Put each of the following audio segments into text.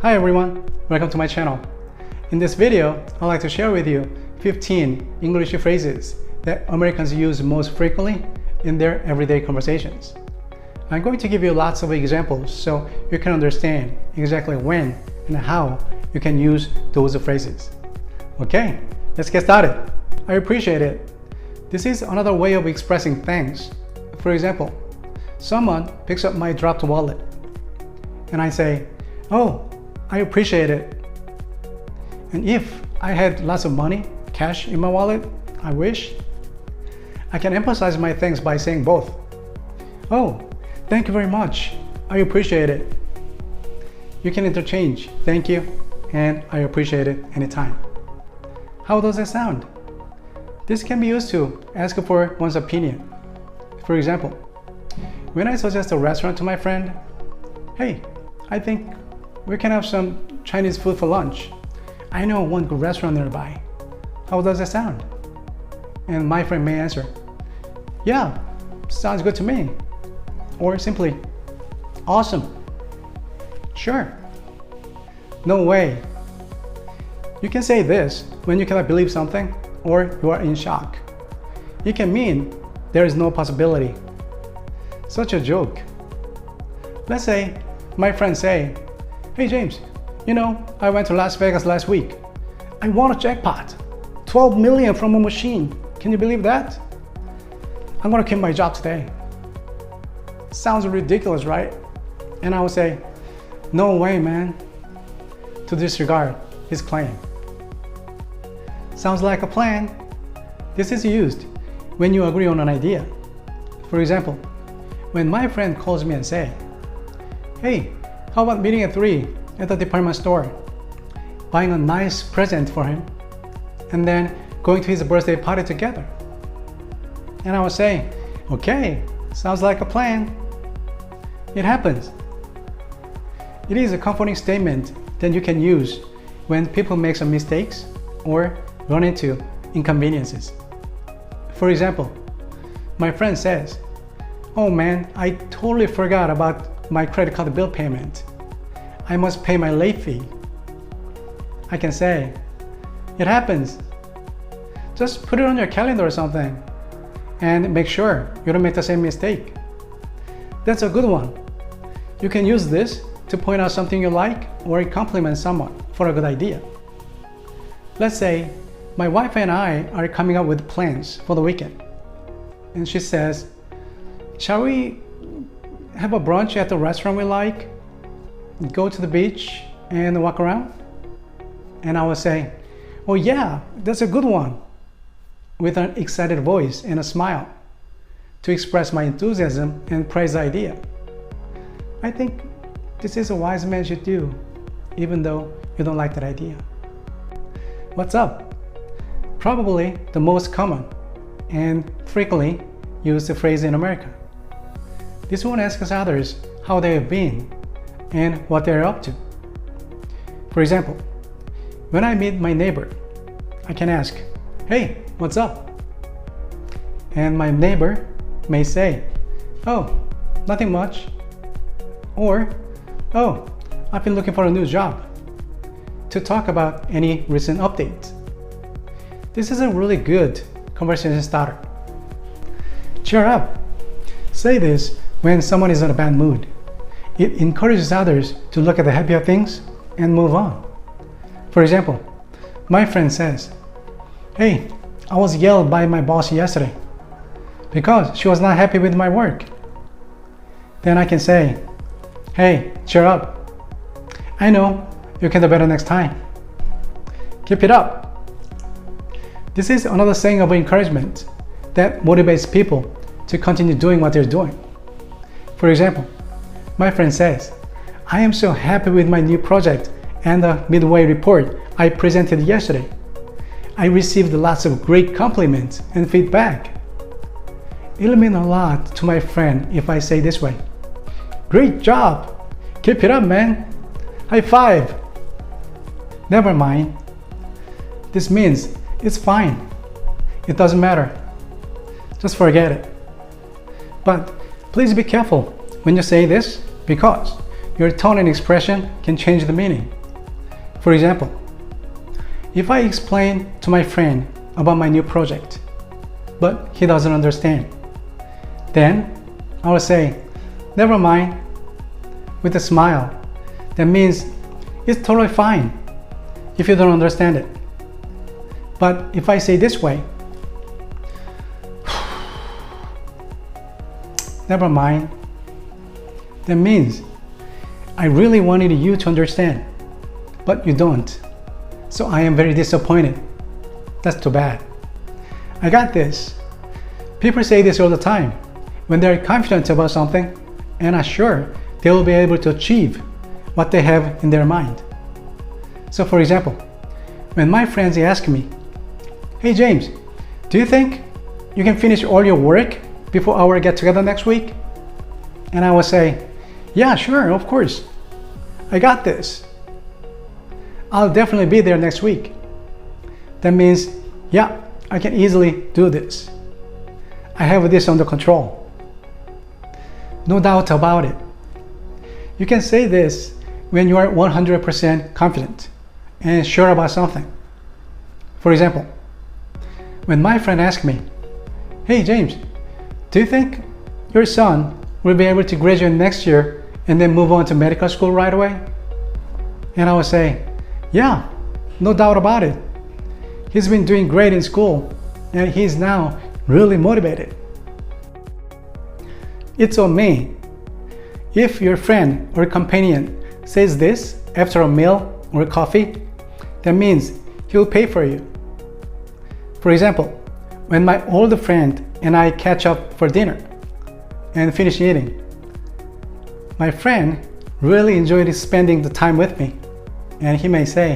Hi everyone, welcome to my channel. In this video, I'd like to share with you 15 English phrases that Americans use most frequently in their everyday conversations. I'm going to give you lots of examples so you can understand exactly when and how you can use those phrases. Okay, let's get started. I appreciate it. This is another way of expressing thanks. For example, someone picks up my dropped wallet and I say, "Oh, I appreciate it." And if I had lots of money, cash in my wallet, I wish, I can emphasize my thanks by saying both. "Oh, thank you very much. I appreciate it." You can interchange "thank you" and "I appreciate it" anytime. How does it sound? This can be used to ask for one's opinion. For example, when I suggest a restaurant to my friend, "Hey, I think we can have some Chinese food for lunch. I know one good restaurant nearby. How does it sound?" And my friend may answer, "Yeah, sounds good to me." Or simply, "Awesome. Sure." No way. You can say this when you cannot believe something or you are in shock. It can mean there is no possibility. Such a joke. Let's say my friends say, "Hey James, you know, I went to Las Vegas last week. I won a jackpot, 12 million from a machine. Can you believe that? I'm gonna quit my job today." Sounds ridiculous, right? And I would say, "No way, man," to disregard his claim. Sounds like a plan. This is used when you agree on an idea. For example, when my friend calls me and say, "Hey, how about meeting at 3 at the department store, buying a nice present for him, and then going to his birthday party together?" And I would say, "Okay, sounds like a plan." It happens. It is a comforting statement that you can use when people make some mistakes or run into inconveniences. For example, my friend says, "Oh man, I totally forgot about my credit card bill payment. I must pay my late fee." I can say, "It happens. Just put it on your calendar or something and make sure you don't make the same mistake." That's a good one. You can use this to point out something you like or compliment someone for a good idea. Let's say my wife and I are coming up with plans for the weekend. And she says, "Shall we have a brunch at the restaurant we like? Go to the beach and walk around?" And I will say, "Oh yeah, that's a good one," with an excited voice and a smile to express my enthusiasm and praise the idea. I think this is a wise man should do, even though you don't like that idea. What's up? Probably the most common and frequently used phrase in America. This one asks others how they have been and what they're up to. For example, when I meet my neighbor, I can ask, "Hey, what's up?" And my neighbor may say, "Oh, nothing much." Or, "Oh, I've been looking for a new job," to talk about any recent updates. This is a really good conversation starter. Cheer up. Say this when someone is in a bad mood. It encourages others to look at the happier things and move on. For example, my friend says, "Hey, I was yelled by my boss yesterday because she was not happy with my work." Then I can say, "Hey, cheer up. I know you can do better next time. Keep it up." This is another saying of encouragement that motivates people to continue doing what they're doing. For example, my friend says, "I am so happy with my new project and the midway report I presented yesterday. I received lots of great compliments and feedback." It'll mean a lot to my friend if I say this way, "Great job. Keep it up, man. High five." Never mind. This means it's fine. It doesn't matter. Just forget it. But please be careful when you say this, because your tone and expression can change the meaning. For example, if I explain to my friend about my new project, but he doesn't understand, then I will say, never mind, with a smile. That means it's totally fine if you don't understand it. But if I say this way, never mind, that means I really wanted you to understand, but you don't. So I am very disappointed. That's too bad. I got this. People say this all the time when they are confident about something and are sure they will be able to achieve what they have in their mind. So for example, when my friends ask me, "Hey James, do you think you can finish all your work before our get together next week?" And I will say, "Yeah, sure, of course. I got this. I'll definitely be there next week." That means, yeah, I can easily do this. I have this under control. No doubt about it. You can say this when you are 100% confident and sure about something. For example, when my friend asked me, "Hey James, do you think your son will be able to graduate next year and then move on to medical school right away?" And I would say, "Yeah, no doubt about it. He's been doing great in school and he's now really motivated." It's on me. If your friend or companion says this after a meal or coffee, that means he'll pay for you. For example, when my older friend and I catch up for dinner and finish eating, my friend really enjoyed spending the time with me, and he may say,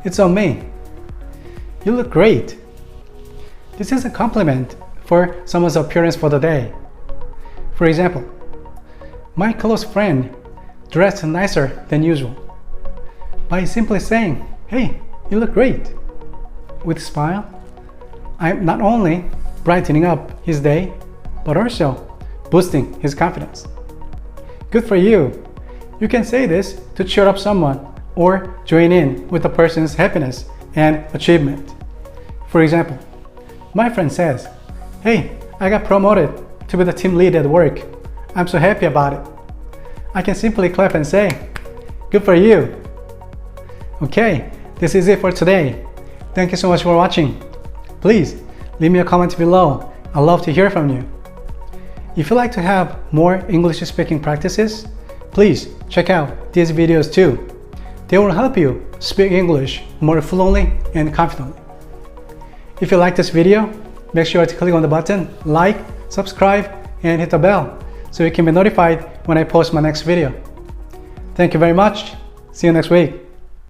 "It's on me. You look great." This is a compliment for someone's appearance for the day. For example, my close friend dressed nicer than usual. By simply saying, "Hey, you look great," with a smile, I'm not only brightening up his day, but also boosting his confidence. Good for you. You can say this to cheer up someone or join in with the person's happiness and achievement. For example, my friend says, "Hey, I got promoted to be the team lead at work. I'm so happy about it." I can simply clap and say, "Good for you." Okay, this is it for today. Thank you so much for watching. Please leave me a comment below. I'd love to hear from you. If you'd like to have more English speaking practices, please check out these videos too. They will help you speak English more fluently and confidently. If you like this video, make sure to click on the button, like, subscribe, and hit the bell so you can be notified when I post my next video. Thank you very much. See you next week.